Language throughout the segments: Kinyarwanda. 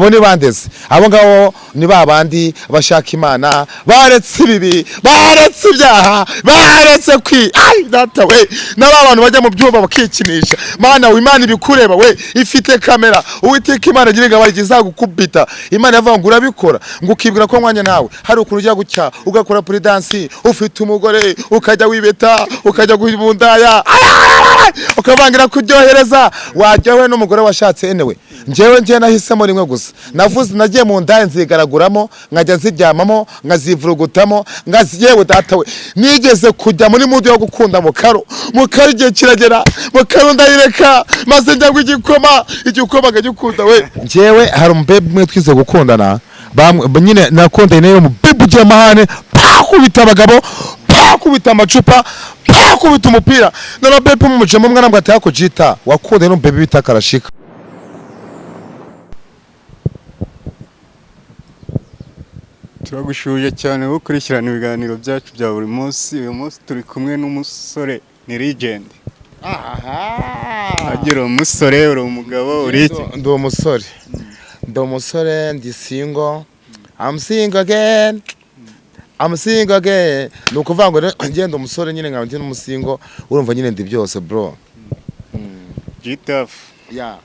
abo ni bandeze, abo ngabo ni babandi bashaka Imana, baretse ibibi, baretse ibyaha, baretse ai data we, n'abantu bajya mu byumba bakikinisha. Mana we, Imana ibikureba we, ifite kamera, Uwiteka Imana giringa bagiza gukubita. Imana yavuga ngo urabikora, ngo ukibwira ko mwanya nawe hari ukuntu ujya gucya ugakora puri dansi, ufite umugore ukajya wibeta, ukajya guhibundaya, ukavangira kuryohereza, wajyawe n'umugore washatse. Enewe njyewe nahisemo rimwe gusa, navuze nagiye mu ndaya nzigaraguramo, nkajya nziryamamo, nkazivurugutamo, yewe data we, nigeze kujya muri mudu yo gukunda mukaro igihe kiragera, mukaro ndayireka, maze njya igikoma ngagikunda we. Njyewe hari umubebe umwe twize gukundana, nyine nakundanye nayo umubebe ugiye amahane, kubita abagabo, kubita amacupa, kubita umupira, none bebe mumujemo mwana mbwa atako jita wakundanye n'umubebe bita Karashika. Turagushuje cyane gukurikirana ibiganiro byacu bya buri munsi. Uyu munsi turi kumwe n'umusore, ni legend. Agira umusore, uri umugabo, uri iki? Ndi umusore, ndi single. I'm single again. Ni ukuvuga ngo ngenda umusore nyine nkaba ndi n'umusingo, urumva nyine ndi byose bro. Gitaf. Yeah.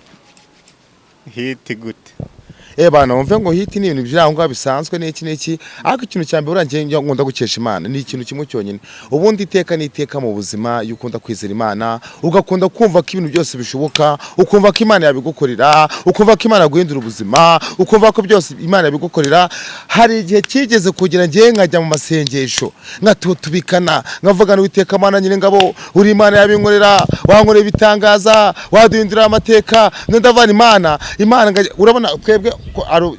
Hit gute? Bana umve ngo hiti ni ibintu byirangwa bisanzwe n'iki ariko ikintu cyambere urangiye ngunda gukesha Imana ni ikintu kimwe cyonyine. Ubundi iteka n'iteka mu buzima y'ukunda kwizera Imana, ugakunda kumva ko ibintu byose bishoboka, ukumva ko Imana yabigukorera, ukumva ko Imana guhindura ubuzima, ukumva ko byose Imana yabigukorera. Hari igihe kigeze kugira ngiye nkajya mu masengesho nkatutubikana, nkavuga n'Uwiteka Imana nyine ngabo, uri Imana yabinkorera, wankorera ibitangaza, waduhindura amateka, ndavana Imana urabona twebwe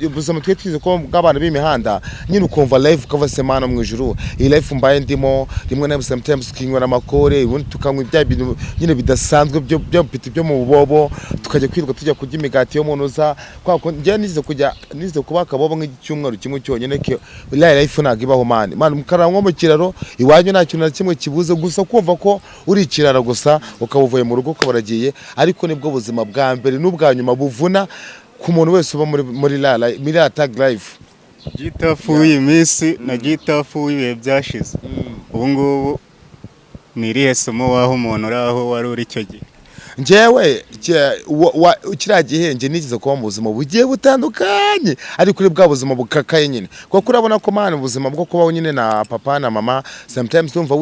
ubuzima twize ko bw'abantu b'imihanda nyine ukumva live ukava semana mu ijuru. Iyi live mbaye ndimo rimwe na sometimes tukinywa amakore, ubundi tukanywa ibya bintu nyine bidasanzwe byo mu bubobo, tukajya kwirirwa tujya kurya imigati yo munoza. Kwa ko njye nize kuba akabobo nk'icyumweru kimwe cyonyine ke live ntago ibaho man mukaranwa mu kiraro iwanyu nta kintu na kimwe kibuze, gusa kumva ko uri ikiraro gusa ukabuvuye mu rugo ukabaragiye. Ariko nibwo buzima bwa mbere n'ubwa nyuma buvuna ku muntu wese uba muri tag life. Gitafu y'iminsi na gitafu y'ibihe byashize. Ubu ngubu ni irihe somo waho umuntu uraho wari uri icyo gihe? Njyewe kiriya gihe nje nigeze kuba mu buzima bugiye butandukanye, ariko kuri bwa buzima bukakaye nyine, kuko urabona ko mana ubuzima bwo kubaho nyine na papa na mama sometimes umva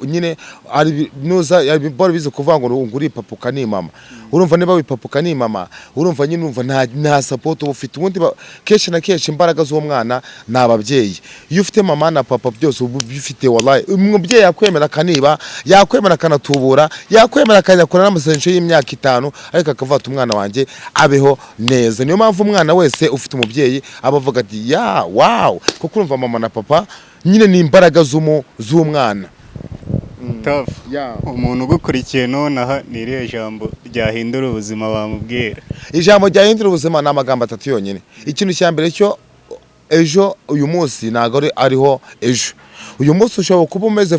nyine ari nuza bora bize kuvuga ngo nguri papa ukani mama. Urumva niba wipapuka ni mama, urumva nyine umva nta support ufite. Ubundi keshe na keshe imbaraga z'umwana n'ababyeyi. Iyo ufite mama na papa byose bifite wallahi, umubyeyi yakwemera kaniba, yakwemera kanatubura, yakwemera akanyakora n'amasengesho y'imyaka 5, ariko akavata umwana wanjye abeho neza. Niyo mpamvu umwana wese ufite umubyeyi abavuga ati ya wow, kuko urumva mama na papa nyine ni imbaraga z'umwana. Umuntu ugukurikiye nonaha ni irihe jambo ryahindura ubuzima bamubwira? Ijambo ryahindura ubuzima ni amagambo 3 yonyine. Ikintu cya mbere cyo ejo, uyu munsi ntago ariho ejo. Uyu munsi ushobora kuba umeze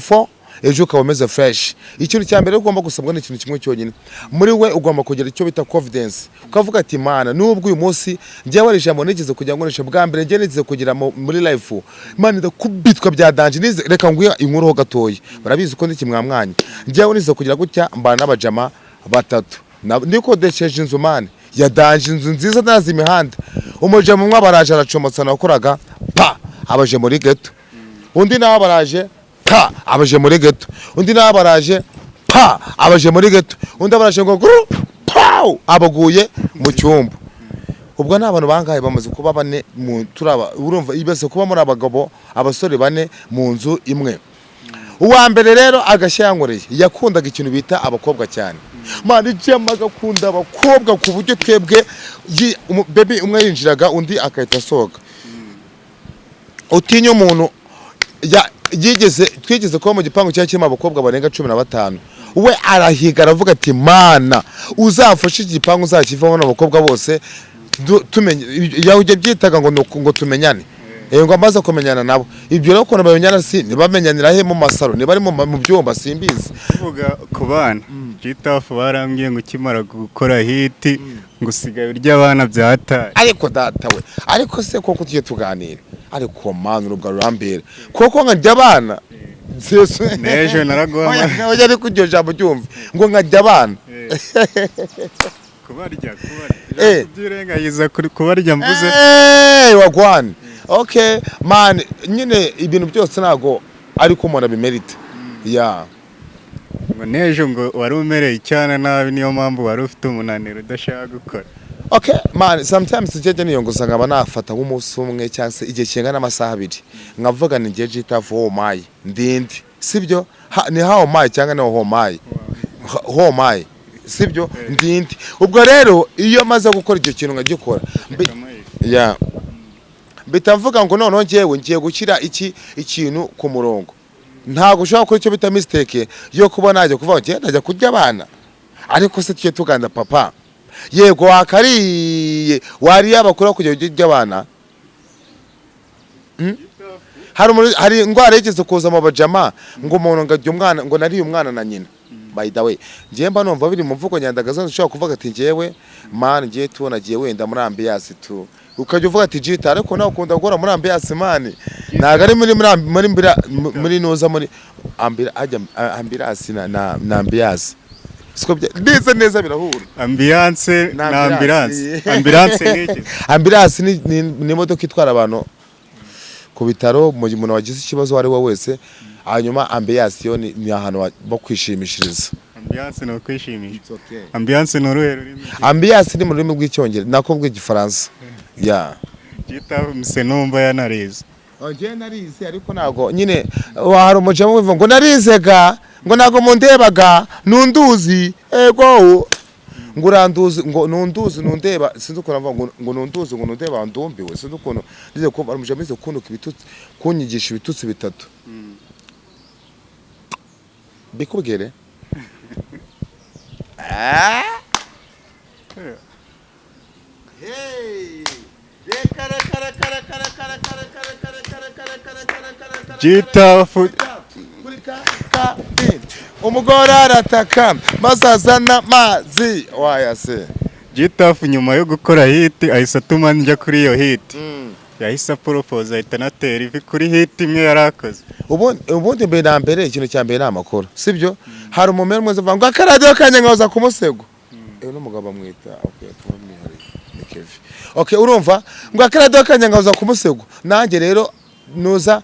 ejo ukaba umeze fresh. Ikintu cya mbere ugomba gusabwa n'ikintu kimwe cyonyine, muri we ugomba kugira icyo bita confidence, ukavuga ati Imana nubwo uyu munsi njye wari ijambo nigeze kujya ngoresha bwa mbere, njye nigeze kugira muri life Imana ndakubitwa bya danje. Nize reka nguye inkuru ho gatoya, barabizi ko ndiki mwamwanya. Njyewe nize kugira gutya mbana n'abajama 3 nikodesheje inzu mane ya danje, inzu nziza nazi imihanda. Umujama umwe baraje aracomotsa nakoraga abaje muri ghetto, undi nawe baraje abaje muri ghetto, undi nawe baraje abaje muri ghetto, undi baraje ngo abaguye mu cyumba. Ubwo n'abantu bangaye bamaze kuba 4 mu turaba, urumva ibese kuba muri abagabo abasore 4 mu nzu imwe. Uwa mbere rero agashyankoreye yakundaga ikintu bita abakobwa cyane. Mani cyama gakunda abakobwa ku buryo twebwe baby umwe yinjiraga undi akahita asohoka. Utinya umuntu twigeze kuba mu gipangu cyakirimo abakobwa barenga 15. We arahiga aravuga ati Mana uzafashe igipangu uzakivamo n'abakobwa bose tumenye. Yahuje byitaga ngo tumenyane. ngo amaze kumenyana nabo ibyo rero ukuntu bamenyana si ntibamenyanira he mu masaro niba ari mu byumba simbizi kuvuga ku bana G-Tough barambwiye ngo ukimara gukora hiti ngo usigaye urya abana byataye ariko data we ariko se koko tujye tuganira ariko manu rubwa rurambere koko nkajya abana nejo naraguhamagaye oya ariko iryo jambo ryumve ngo nkajya abana kubarya kubyirengagiza kuri kubarya mvuze wagwane okay man nyine ibintu byose nago ariko umuntu abimerita ya ngo nejo ngo wari umereye cyane nabi niyo mpamvu wari ufite umunaniro udashaka gukora okay man sometimes tujye niyo ngo usanga banafata nk'umunsi umwe cyangwa se igihe kingana n'amasaha 2 nkavuga ni ngiye G-Tough ho mayi ndindi sibyo ni how mayi cyangwa ni ho mayi sibyo ndindi ubwo rero iyo maze gukora icyo kintu nkagikora ya bitavuga ngo none ngewe ngiye gukira ikintu ku murongo ntago ushobora gukora icyo bita mistake yo kuba najya kuvuga ngo najya kurya abana ariko se tujye tuganda papa yego wakariye wari yabakura kujya kurya abana hari indwara yigeze kuza mu bajama ngo umuntu ngajya umwana ngo nariye umwana na nyina by the way ngiye mba numva biri mu mvugo nyandagazo ushobora kuvuga ati ngewe man ngiye tunagiye wenda muri ambiance tu ukajya uvuga ati G-Tough ariko nawe ukunda gukora muri ambiance man ntago ari muri noza muri ambiance na ambiance siko neza neza birahura ambiance na ambulance niki ambulance ni imodoka itwara abantu ku bitaro mu gihe umuntu wagize ikibazo wari we wese hanyuma ambiance yo ni ahantu bo kwishimishiriza ambiance no kwishimisha ambiance no ruhero rurimi ambiance ni mu rurimi rw'icyongereza nako rw'igifaransa ya G-Tough mse numva yanarize oje narize ariko nago nyine hari umujamo wivuga ngo narizega ngo nago mundebaga nunduzi ego ngo uranduzi ngo nunduzi nundeba sinzi uko navuga ngo nunduzi ngo nundeba ndumbiwe sinzi ukuntu ndize kumva umujamize kunduka ibitutsi kunyigisha ibitutsi bitatu bikubwire G-Tough umugore arataka bazazana mazi wayase G-Tough nyuma yo gukora hit ahise atuma njya kuri iyo hit yahise propose ahita natera ivi kuri hit imwe yarakoze ubundi mbere na mbere ikintu cya mbere n'amakuru sibyo hari umumero mwiza uvuga ngo akaradiyo kanye nkaza ku musego ewe n'umugabo amwita okay urumva ngo akaradiyo kanye nkaza ku musego nanjye rero nuza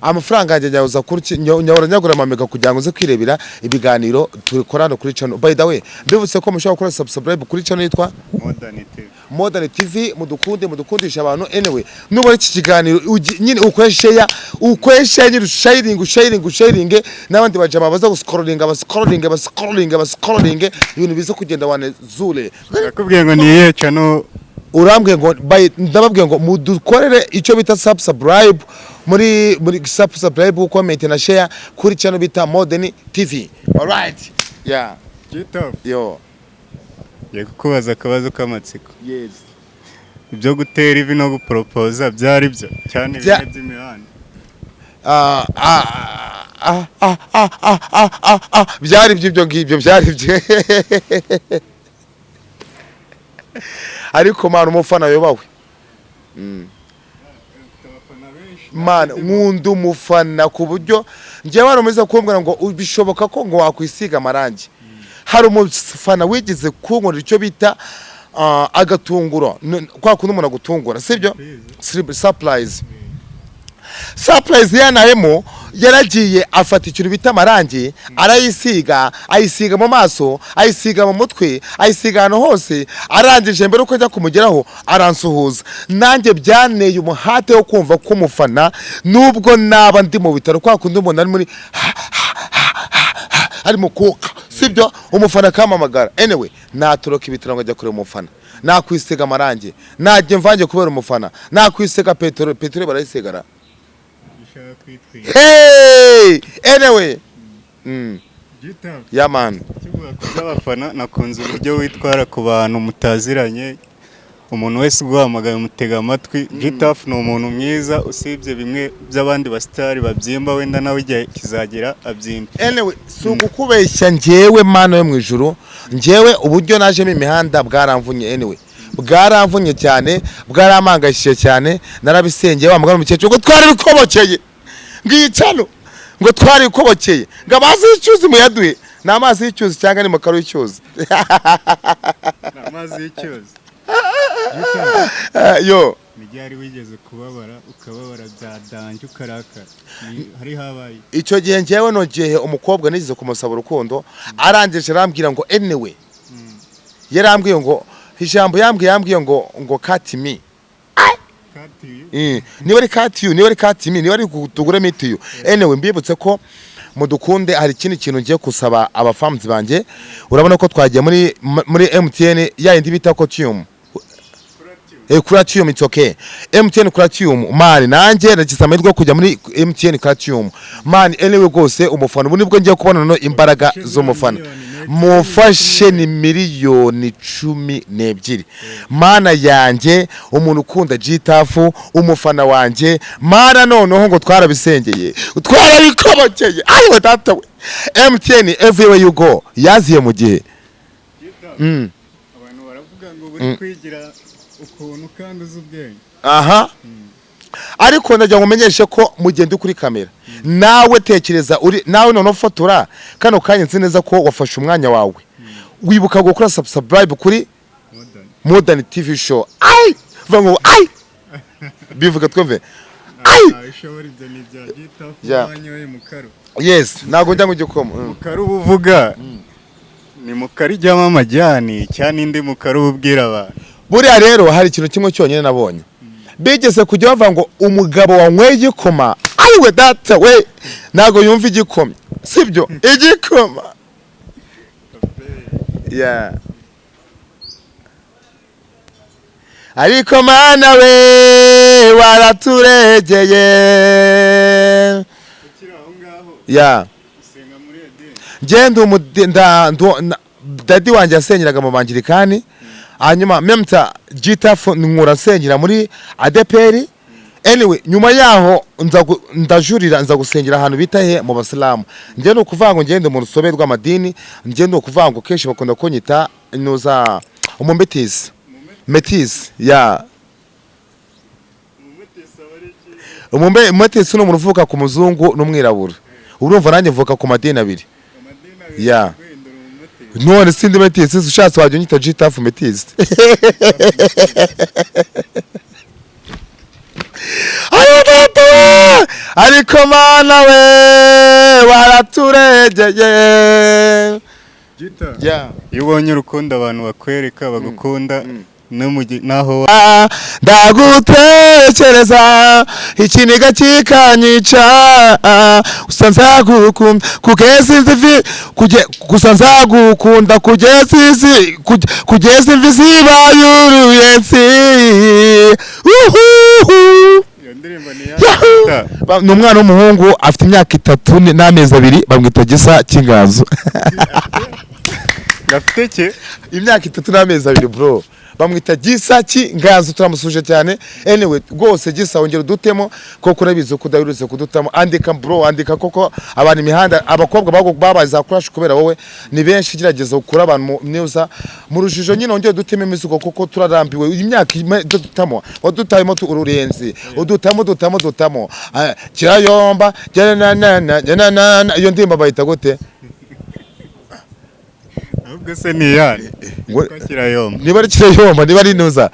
amafaranga yanjye nyabuza kuri nyahora nyagura amamega kugira ngo uze kwirebera ibiganiro tukorana kuri channel by the way mbibutse ko mushobora gukora subscribe kuri channel yitwa Modern TV mudukundisha abantu anyway nubwo iki kiganiro nyine ukwesheya nyine sharing n'abandi bajama baza scrolling ibintu biza kugenda wanezule nakubwiye ngo niye channel urambwe ngo ndababwiye ngo mudukorere icyo bita subscribe muri subscribe comment na share kuri channel bita Modern TV alright yeah G-Tough yo kubaza akabazo k'amatsiko yes ibyo gutera ivi no gupropose byari byo cyane ibintu by'imihanda byari by'ibyo ngibyo byari byo ariko man umufana yobawe man nkunda umufana ku buryo ngiye warumeze kumbwira ngo bishoboka ko ngo wakwisiga amarangi hari umufana wigize kunkorera icyo bita agatunguro kwa kundi umuntu agutungura sibyo surprise yanahemo yaragiye afata ikintu bita amarangi ayisiga mu maso ayisiga mu mutwe ayisiga ahantu hose arangije mbere uko ajya kumugeraho aransuhuza nanjye byaneye umuhate wo kumva ko umufana nubwo naba ndi mu bitaro kwa kundi umuntu ari muri ari mu kuka sibyo umufana kamamagara anyway naturoka ibitaro ngo ajya kureba umufana nakwisiga amarangi najye mvange kubera umufana nakwisiga petrol barayisigara hey anyway yeah man abafana nakunze uburyo witwara ku bantu mutaziranye umuntu wese uguhamagaye umutega amatwi. G-Tough ni umuntu mwiza usibye bimwe by'abandi basitari babyimba, wenda nawe igihe kizagera abyimba. Anyway, si ukukubeshya njyewe mana yo mu ijuru, njyewe uburyo najemo imihanda bwaramvunye. Anyway, bwaramvunye cyane, bwarampangayishije cyane, narabisengeye wa mugabo mukecuru ngo twari bikobokeye ngiyicano, ngo twari bikobokeye ngo amazi y'icyuzi muyaduhe. Ni amazi y'icyuzi cyangwa ni makaro y'icyuzi? Amazi y'icyuzi. Yo Nijyari wigeze kubabara ukababara byadanje ukarakara, hari habaye icyo gihe njyewe nogiye umukobwa nigize kumusaba urukundo, arangije arambwira ngo anyway, yarambwiye ngo ijambo yambwiye ngo cut me. Niba ari cut you, niba ari cut me, niba ari tugure meet you. Anyway, mbibutse ko mudukunde, hari ikindi kintu ngiye kusaba abafans banjye. Urabona ko twagiye muri MTN ya indi bita Cotium. Kuratium, it's okay. MTN Kuratium man, nanjye nagize amahirwe kujya muri MTN Kuratium man. Anyway gose umufana ubu nibwo ngiye kubona no imbaraga z'umufana. Mufashe ni miliyoni 12 mana yanjye, umuntu ukunda G-Tough, umufana wanjye mana, noneho ngo twarabisengeye twarabikobokeye. Ayiwe data we, MTN everywhere you go yaziye mu gihe. Abantu baravuga ngo buri kwigira ukuntu kandi uzubwenge. Aha. Ariko ndajya ngumenyeshe ko mugende kuri kamera, nawe tekereza uri nawe none fotora kano kanya, nzi neza ko wafashe umwanya wawe, wibuka gukora subscribe kuri Modern TV show. Ai vango ai bivuga twumve ai ishobora ibyo ni bya G-Tough wanyoye mukaro. Yes, nago njya mu gikoma mukaro uvuga ni mukari jyama amajyani cyane indi mukaro ubwira abantu. Buriya rero hari ikintu kimwe cyonyine nabonye, bigeze kujya bavuga ngo umugabo wanyweye igikoma, ayiwe data we, nago yumva igikoma, sibyo? Igikoma ariko mana we waraturegeye. Genda dadi wanjye asenyeraga mu bangirikani, hanyuma memta G-Tough nkura nsengera muri ADPR. Anyway, nyuma yaho ndajurira nza gusengera ahantu bita he mu basilamu. Nje no kuvuga ngo ngende mu rusobe rw'amadini, nje no kuvuga ngo kenshi bakunda konyita inoza umumetisi metis umumetisi no muruvuka ku muzungu n'umwirabura. Urumva nanjye mvuka ku madini abiri. None sindi metisi, ushatse wajya unyita G-Tough metisi. Ariko mana we waraturegeye. Iyo ubonye urukundo abantu bakwereka bagukunda naho ndagutekereza ikiniga kikanyica, gusa nzagukunda kugeza nzagukunda kugeza imvi zibaye uruyenzi. Ni umwana w'umuhungu afite imyaka 3 n'amezi 2, bamwita Gisa cy'inganzo. gafite imyaka 3 n'amezi 2 bro, bamwita Gisa cy'inganzo, turamusuje cyane. Anyway rwose Gisa wongera udutemo koko urabizo kudahirutse kudutamo. Andika bro, andika koko abantu imihanda, abakobwa babaza crash kubera wowe ni benshi, gerageza ukura abantu neza mu rujijo nyine, wongera duteme imizugo koko turarambiwe imyaka dutamo wadutayemo ururenzi udutamo kirayomba iyo ndimba bayita gute? Ubwo se ni yani kirayomba, niba ari kirayomba, niba ari nuza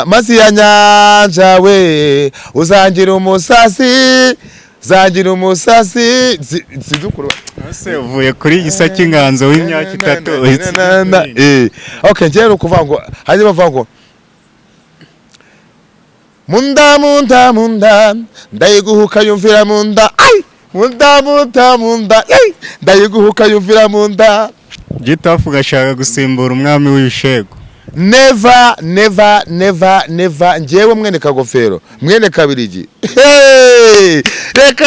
mazi ya nyanja we uzangira umusasi, zangira umusasi zidukuru. Ase uvuye kuri Gisa cy'inganzo w'imyaka 3. Okay, njye ukuvuga ngo haje bavuga ngo munda ndayiguhuka yumvira munda, ai munda ndayiguhuka yumvira munda. G-Tough gashaka gusimbura umwami w'ibishego. Never njyewe mwene Kagofero, mwene Kabirigi. Reka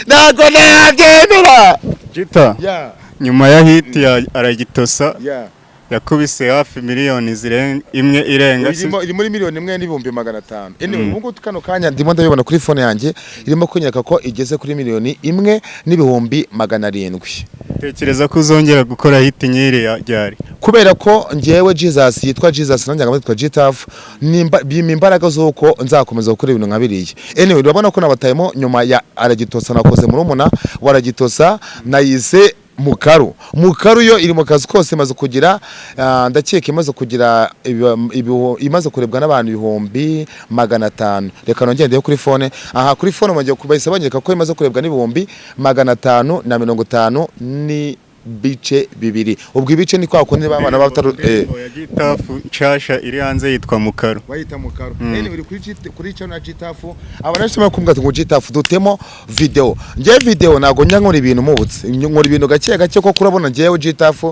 ntago nabyemera. Gita nyuma ya hit ya Aragitosa yakubise hafi miliyoni imwe irenga iri muri miliyoni imwe n'ibihumbi 500. Ubu ngubu kano kanya ndimo ndabibona kuri phone yanjye irimo kunyereka ko igeze kuri miliyoni imwe n'ibihumbi 700. Tekereza ko uzongera gukora hit nyiri ryari? Kubera ko njyewe Jesus yitwa Jesus nanjye ngamwitwa Gitaf bima imbaraga z'uko nzakomeza gukora ibintu nka biriya. Urabona ko nabatayemo nyuma ya Aragitosa nakoze muri umuna waragitosa nayise Mukaru yo iri mu kazi kose imaze kugira ndakeka imaze kugira imaze kurebwa n'abantu 500. Reka nongende kuri phone kuri phone mu gihe kubahise banyereka ko imaze kurebwa n'ibihumbi 550 ni bice bibiri. Ubwo ibice ni kwa kundi babana bataru ya Gitaf nshasha iri hanze yitwa Mukaru. Wayita Mukaru. Uri kuri cyo na Gitaf abanashima kumbwa ngo Gitaf dutemo video. Ngiye video nago nkora ibintu mubutse. Nkora ibintu gake ko kurabona ngiye Gitaf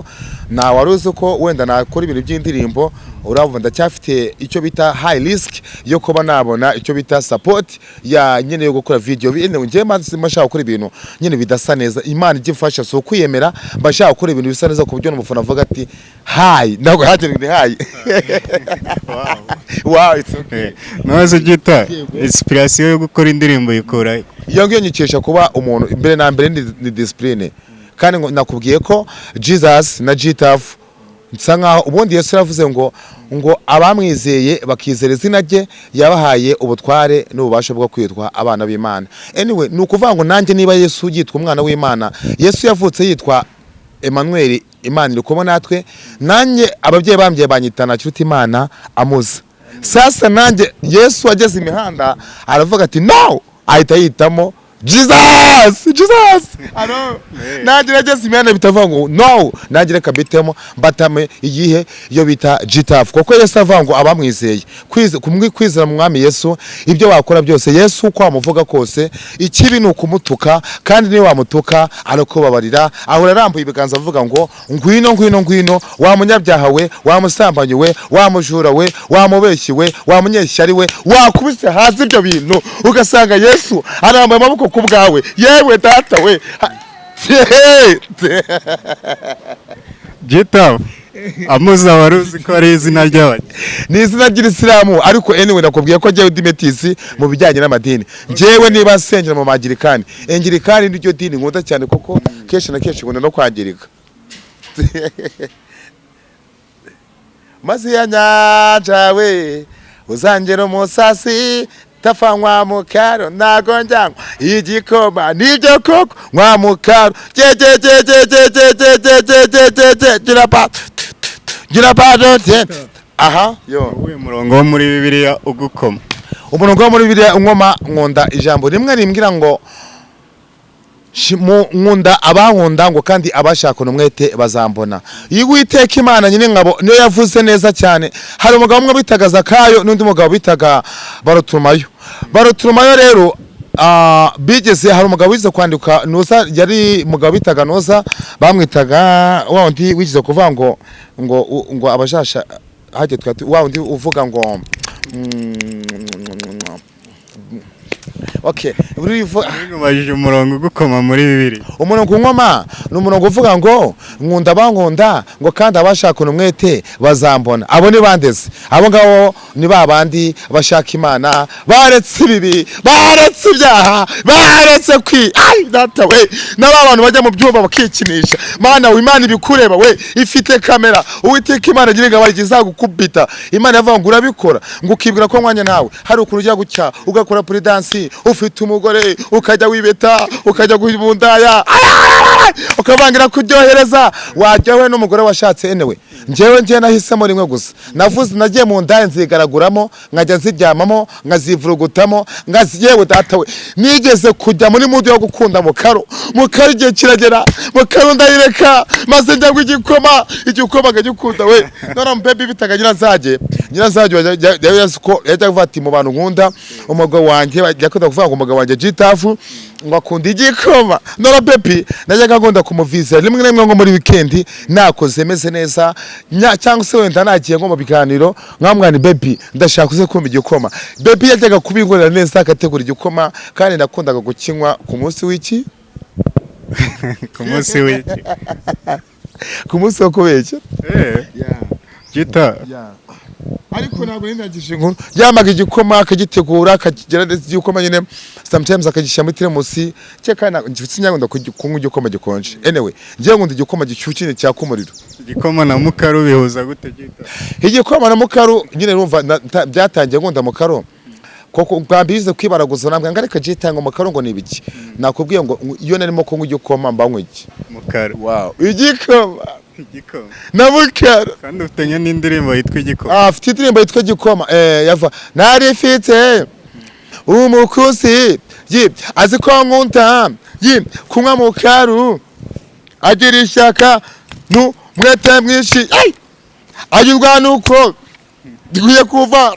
na waruzi ko wenda nakora ibintu by'indirimbo urabona ndacyafite icyo bita high risk yo kuba nabona icyo bita support ya nyene yo gukora video. Ngiye mashaka gukora ibintu nyene bidasa neza. Imana igifasha so kwiyemera bashaka gukora ibintu bisa neza ku buryo n'umufana avuga ati hi ntabwo hagenwe hi. Wow, it's okay. Nazo gita inspiration yo gukora indirimbo yikora iyo ngiyo nyikesha kuba umuntu imbere na mbere ni discipline kandi nakubwiye ko Jesus na Gitaf nsa nkaho ubundi Yesu yavuze ngo abamwizeye bakizera izina rye yabahaye ubutware n'ububasha bwo kwitwa abana b'Imana. Anyway ni ukuvuga ngo nanjye niba Yesu yitwa umwana w'Imana, Yesu yavutse yitwa Emmanuel, Imana iri kumwe natwe, nanjye ababyeyi bambye banyitana cyuta Imana amuza. Sasa nanjye Yesu ageze imihanda aravuga ati no, ahita yitamo Jesus aro nagira ageze imihanda bitavuga ngo no, nagira kabitemo batame igihe yo bita Gitaf kuko Yesu avuga ngo abamwizeye kwizera mu mwami Yesu ibyo wakora byose Yesu uko amuvuga kose ikibi ni ukumutuka kandi niwe wamutuka arakubabarira ahora arambuye ibiganza avuga ngo ngwino wa munyabyaha we wa musambanye we wa mujura we wa mubeshyi we wa munyeshyari we wakubise hazi ibyo bintu ugasanga Yesu arambaye amaboko ku bwawe yewe data we Gitaf amuza waruzi ko ari izina ry'abanye ni izina ry'Isilamu ariko anyway nakubwiye ko jewe Dimetisi mu bijyanye n'amadini jewe niba nsengera mu Magirikani niryo dini nkunda cyane kuko kesha na kesha ngunda no kwangirika mazi ya nyanja we uzangera umusasi tafanywa Mukaru nago njyanywa igikoma nibyo koko nywa Mukaru uyu murongo wo muri Bibiliya ugukoma umurongo wo muri Bibiliya unkoma nkunda ijambo rimwe rimbwira ngo nkunda abankunda ngo kandi abashakana umwete bazambona. Yigwiteka Imana nyine ngabo niyo yavuze neza cyane. Hari umugabo umwe bitaga Zakayo n'undi mugabo bitaga Barutumayo rero bigeze hari umugabo wize kwandika Noza yari mugabo bitaga Noza bamwitaga wundi wigize kuvuga ngo abashasha haje twati wundi uvuga ngo okay bajije umurongo ugukoma muri Bibiliya. Umurongo nkoma n'umurongo uvuga ngo nkunda bankunda ngo kandi abashakana umwete bazambona. Abo ni bandeze abo ngabo ni babandi bashaka Imana baretse ibibi baretse ibyaha baretse data we n'abantu bajya mu byumba bakikinisha Mana we Imana ibikureba we ifite kamera Uwiteka Imana giringa bagiza gukubita Imana yavuga ngo urabikora ngo ukibwira ko mwanya nawe hari ukuntu ujya gucya ugakora puri dansi ufite umugore ukajya wibeta ukajya guhibundaya ukavangira kuryohereza wajyawe n'umugore washatse anyway njyewe nahisemo rimwe gusa navuze nagiye mu ndaya nzigaraguramo nkajya nziryamamo nkazivurugutamo yewe data we nigeze kujya muri mudu yo gukunda Mukaru igihe kiragera Mukaru ndayireka maze njya igikoma ngagikunda we none baby bitaga nyirazage yajya kuvuga ati mu bantu nkunda umugabo wanjye yakunda kuvuga ngo umugabo wanjye Gitaf ngo akunda igikoma none baby najyaga ngunda kumuvizera rimwe na rimwe ngo muri weekend nakoze meze neza cyangwa se wenda nagiye ngo mu biganiro nkamwana baby ndashaka uze kumva igikoma baby yajyaga kubingorera neza akategura igikoma kandi nakundaga gukinywa ku munsi w'iki ku munsi wo kubeshya Gita ariko ntabwo nindagije inkuru yamaga igikoma akagitegura akagera igikoma nyine sometimes akagishyira muri teremusi cyekana ngifite inyangunda kunywa igikoma gikonje anyway ngiye ngunda igikoma gishyushye cyaka umuriro igikoma na mukaru bihuza gute Gita igikoma na mukaru nyine urumva byatangiye ngunda mukaru koko bwambize kwibaraguza nambwe ngareka Gitanga mukaru ngo nibiki nakubwiye ngo iyo narimo kunywa igikoma mbanywe iki mukaru wow igikoma na mukaru kandi ufitanye n'indirimbo yitwa igikoma afite indirimbo yitwa igikoma yava narifite umukusi azi ko nkunda kunywa mukaru agira ishyaka mwete mwinshi ayurwa nuko dikwiye kuva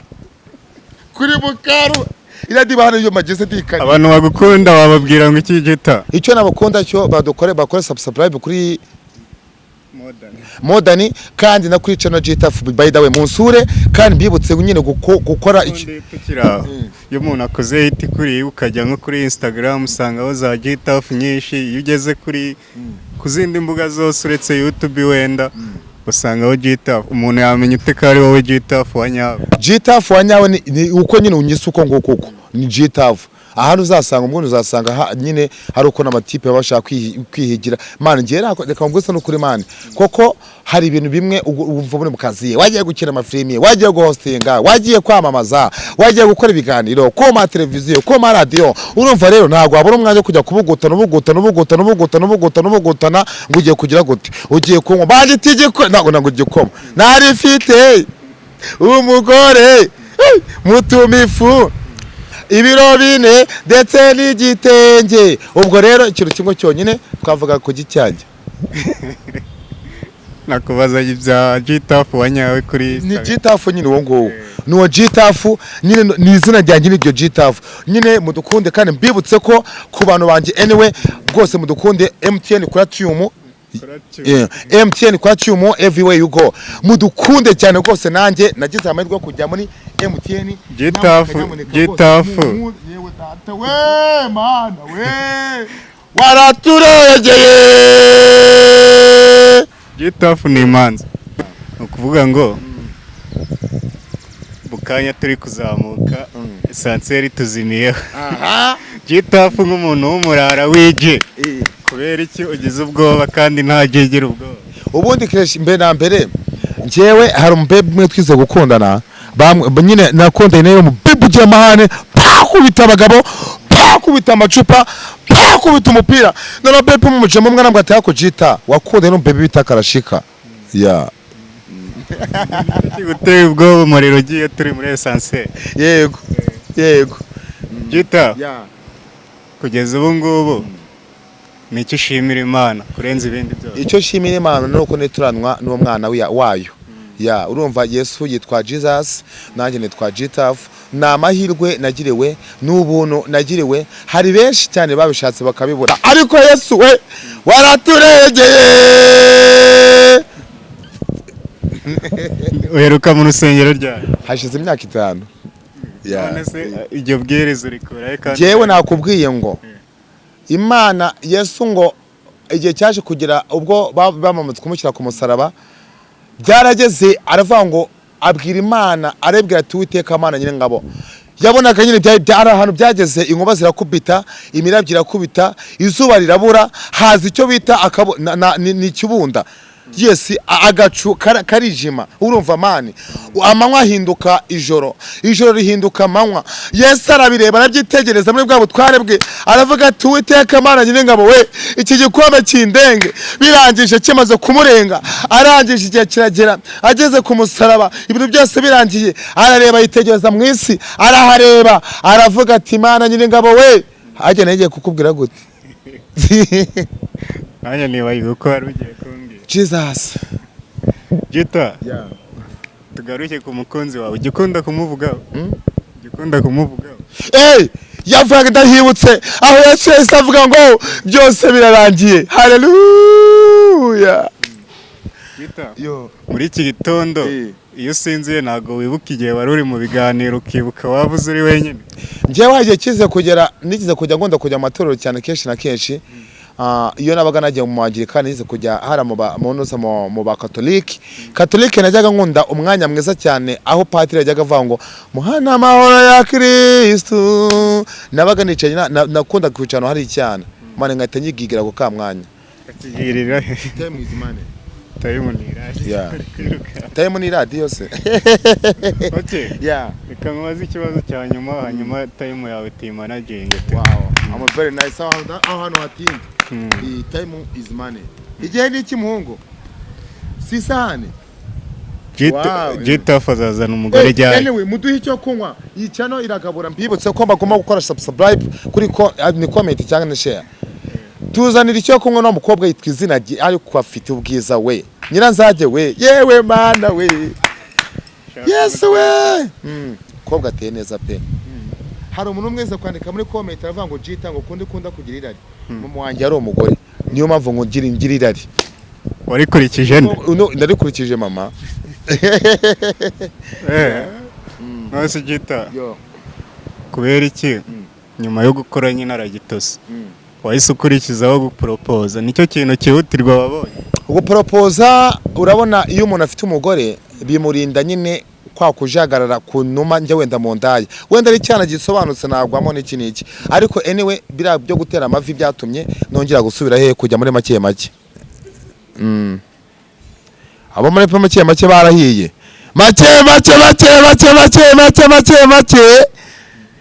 kuri mukaru iradiba hano iyo mageze dikanye abantu bagukunda wababwira ngo iki Gita icyo nabakunda cyo bakore subscribe kuri Modani kandi na kuri channel Gita by the way munsure kandi mbibutse nyine gukora iki iyo umuntu akoze hit kuri ukajya nko kuri Instagram usangaho za Gita nyinshi iyo ugeze kuri kuzindi mbuga zose uretse YouTube wenda usangaho Gita umuntu yamenya uteka ari wowe Gita wanyawe Gita wanyawe ni uko nyine unyise uko nguko ni Gita ahantu uzasanga umuntu uzasanga nyine hari uko n'amatipe bashaka kwihigira man ngiye reka ngwese no kuri man koko hari ibintu bimwe umva muri mukazi wagiye gukina amafilimi wagiye guhostinga wagiye kwamamaza wagiye gukora ibiganiro ko ma televiziyo ko ma radio urumva rero ntago wabura umwanya kujya kubugutana ngo ugiye kugira gute ugiye kunywa bagitegeko ntago igikoma nari fite umugore mutumifu ibiro bine ndetse n'igitenge ubwo rero ikintu kimwe cyonyine twavuga ku gicyange nakubaza ibya Gita wanyawe kuri ni Gita nyine uwo nguwo ni uwo Gita nyine ni izina ryanjye n'iryo Gita nyine mudukunde kandi mbibutse ko ku bantu banjye anyway rwose mudukunde MTN Platinum MTN Platinum everywhere you go mudukunde cyane rwose nanjye nagize amahirwe yo kujya muri MTN Gita yewe tata we mana we waraturegeye Gita ni imanza ukuvuga ngo bukanya turi kuzamuka esanseri tuzimiyeho Gita nk'umuntu w'umurara wije kubera iki ugize ubwoba kandi ntagegera ubwoba ubundi kresh mbe na mbere njewe hari umubebe mwe twize gukundana nyine nakondeye nayo umubebe ugiye amahane pakubita abagabo pakubita amacupa pakubita umupira none bebe mumujemo mwana mbwa atako Gita wakundeye n'umubebe bita Karashika guteye ubwoba umuriro ugiye turi muri esanseri yego Gita kugeza ubu ngubu nicyo ushimira Imana kurenza ibindi byose icyo shimira Imana nuko nituranwa n'umwana wayo urumva Yesu yitwa Jesus nanjye nitwa Gita na amahirwe nagiriwe n'ubuntu nagiriwe hari benshi cyane babishatse bakabibura ariko Yesu we waraturegeye uheruka mu rusengero ryari hashize imyaka 5 none se iryo bwirizo rikora kandi jewe nakubwiye ngo Imana Yesu ngo igihe cyaje kugira ubwo bamamaze kumushyira ku musaraba byarageze aravuga ngo abwira Imana arebwira ati Uwiteka Mana nyine ngabo yabonaga nyine byari ahantu byageze inkuba zirakubita imirabyo irakubita izuba rirabura haza icyo bita ni ikibunda yes agacu karijima urumva mani amanywa ahinduka ijoro rihinduka amanywa Yesu arabireba arabyitegereza muri bwa butware bwe aravuga ati Uwiteka Mana nyine ngabo we iki gikombe kindenge birangije kimaze kumurenga arangije igihe kiragera ageze ku musaraba ibintu byose birangiye arareba yitegereza mu isi arahareba aravuga ati Mana nyine ngabo we ajye nagiye kukubwira gute anya niba yuko ari ugiye kumbwira Jesus Gita tugaruke ku mukunzi wawe ugikunda kumuvugaho yavuga ndahibutse aho Yesu yahise avuga ngo byose birarangiye haleluya Gita muri iki gitondo iyo usinziye ntago wibuka igihe wari uri mu biganiro ukibuka wavuze uri wenyine njyewe hagiye kize kugera nigize kujya ngunda kujya amatorero cyane kenshi na kenshi iyo nabaga nagiye mu Anglikani nize kujya hara mu ba Katolike najyaga nkunda umwanya mwiza cyane aho patiri yajyaga avuga ngo muhana amahoro ya Kristo, nabaga nicaye nakunda kwicara hari icyana mane ngahita nyigigira ku kamwanya akigirira time is money. Time ni radio se. Okay. Yeah. Reka nkubaze ikibazo cya nyuma hanyuma time yawe team managing. Wow. I'm very nice. Aho hano hatinda. Time is money. Igihe ni iki muhungu? Si sahane. Jita fazazana umugore jyaye. Anyway, muduhe icyo kunywa. Iyi channel iragabura mbibutse ko bagomba gukora subscribe kuri ni comment cyangwa ni share. Tuzanira icyo kunywa no mukobwa yitwa izina ariko afite ubwiza we. Nyiranzage we. Yewe mana we. Yes we. Kobwa ateye neza pe. Hari umuntu umweza kwandika muri comment aravuga ngo Jita ngo kunda kugira irari. Mama wanjye ari umugore. Niyo mpamvu ngo ngira irari. Warikurikije nde? Ndarikurikije mama. Nose Jita. Yo. Kubera iki nyuma yo gukora nyine aragitose. Wahise ukurikizaho gupropose nicyo kintu kihutirwa wabonye. Gupropose urabona iyo umuntu afite umugore bimurinda nyine kwa kujagarara kunuma njye wenda mu ndaye wenda ari cyana gisobanutse nagwamo n'iki n'iki ariko anyway bira byo gutera amavi byatumye nongera gusubira he kujya muri make abo muri make barahiye make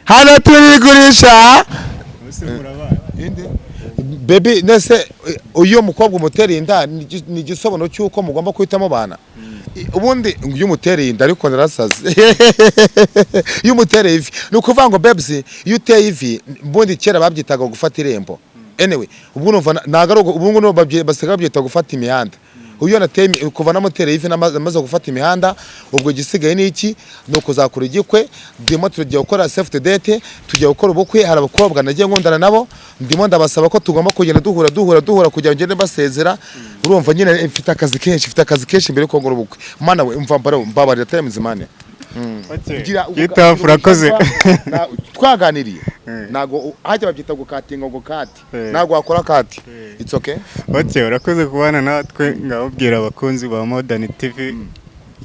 hano turigurisha baby nese uyo mukobwa umutereye inda ni gisobono cyuko mugomba kwitamo bana ubundi uyu mutereye inda ariko narasaze uyu mutereye ivi nukuvuga ngo babes iyo uteye ivi mbundi kera babyitaga gufata irembo anyway ubwo numva nagarugo ubungu no basiga babyita gufata imihanda uyo nateye kuva namutereye ivi namaze gufata imihanda ubwo gisigaye niki no kuzakura igikwe ndimo tugiye gukora safety date tugiye gukora ubukwe hari abakobwa nagiye nkundana nabo ndimo ndabasaba ko tugomba kugenda duhura kugira ngende basezera urumva nyine mfite akazi kenshi mbere ko ngora ubukwe mana we umva mbabarira time zimane Jita urakoze twaganiriye nago hajya babyita gukatinga gukati nago wakora kati it's okay. Urakoze kubana natwe ngababwira abakunzi ba Modern TV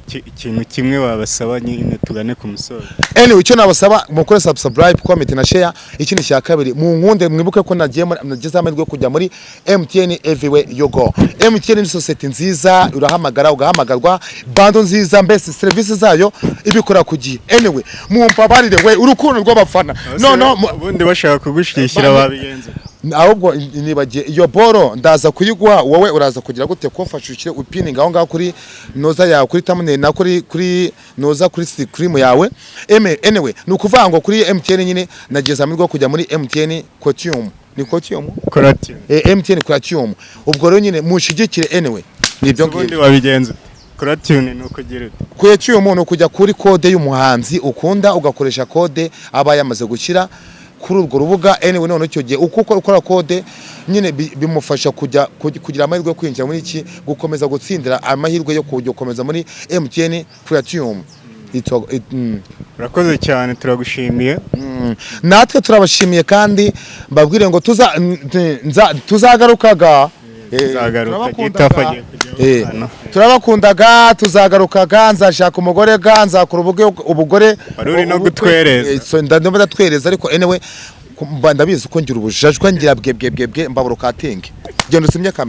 ikintu kimwe babasaba nyine tugane ku musozo. Anyway icyo nabasaba mukore subscribe comment na share ikindi cya kabiri mu nkunde mwibuke ko nageze amahirwe kujya muri MTN everywhere you go. MTN ni society nziza urahamagara ugahamagarwa bando nziza mbese service zayo ibikora kugiye. Anyway mumbabarire we urukundo rw'abafana no ubundi bashaka kugushyishyira babigenze ahubwo nibagiye iyo boro ndaza kuyiguha wowe uraza kugira gute kumfashukire upininga aho ngaho kuri noza yawe kuri thumbnail na kuri noza kuri screen yawe anyway nukuvuga ngo kuri MTN nyine nageze amirwa kujya muri MTN Quotium ni Quotium MTN Quotium ubwo rero nyine mushigikire anyway nibyo ngibyo wabigenze Quotium ni ukugira Quotium no kujya kuri code y'umuhanzi ukunda ugakoresha code aba yamaze gukira kuri urwo rubuga anyway none cyo giye uko ukora code nyine bimufasha kugira amahirwe yo kwinjira muri iki gukomeza gutsindira amahirwe yo gukomeza muri MTN Quotium. Urakoze cyane turagushimiye. Turabashimiye kandi mbabwire ngo tuzagarukaga turabakundaga tuzagarukaga nzashaka umugore nzakora ubugore wari no gutwereza ndandumva twereza ariko anyway ndabizi ko ngira ubujajwa ngira bwe mbabura katinge genda usimye